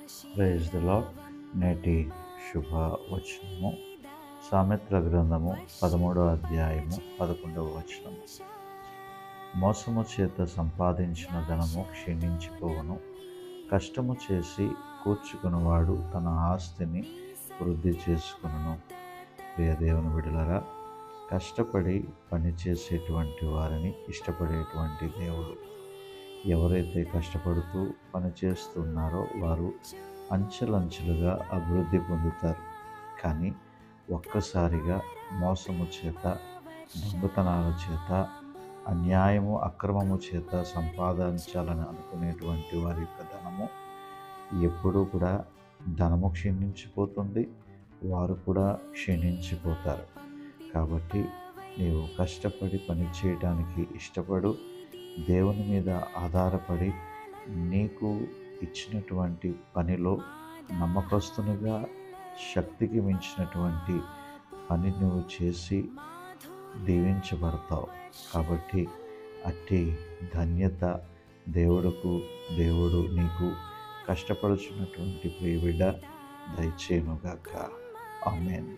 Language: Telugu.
Praise the lord. నేటి శుభవచనము సామెత్ర గ్రంథము 13వ అధ్యాయము 11వ వచనము. మోసము చేత సంపాదించిన ధనము క్షీణించిపోవును, కష్టము చేసి కూర్చుకునివాడు తన ఆస్తిని వృద్ధి చేసుకును. ప్రియ దేవుని బిడ్డలారా, కష్టపడి పనిచేసేటువంటి వారిని ఇష్టపడేటువంటి దేవుడు. ఎవరైతే కష్టపడుతూ పనిచేస్తున్నారో వారు అంచెలంచెలుగా అభివృద్ధి పొందుతారు. కానీ ఒక్కసారిగా మోసము చేత, దొంగతనాల చేత, అన్యాయము అక్రమము చేత సంపాదించాలని అనుకునేటువంటి వారి యొక్క ధనము ఎప్పుడూ కూడా ధనము క్షీణించిపోతుంది, వారు కూడా క్షీణించిపోతారు. కాబట్టి నీవు కష్టపడి పని చేయడానికి ఇష్టపడు, దేవుని మీద ఆధారపడి నీకు ఇచ్చినటువంటి పనిలో నమ్మకస్తునిగా శక్తికి మించినటువంటి పని నువ్వు చేసి దీవించబడతావు. కాబట్టి అట్టి ధన్యత దేవుడు నీకు కష్టపడుచున్నటువంటి ప్రియ బిడ్డ దయచేయునుగాక. ఆమేన్.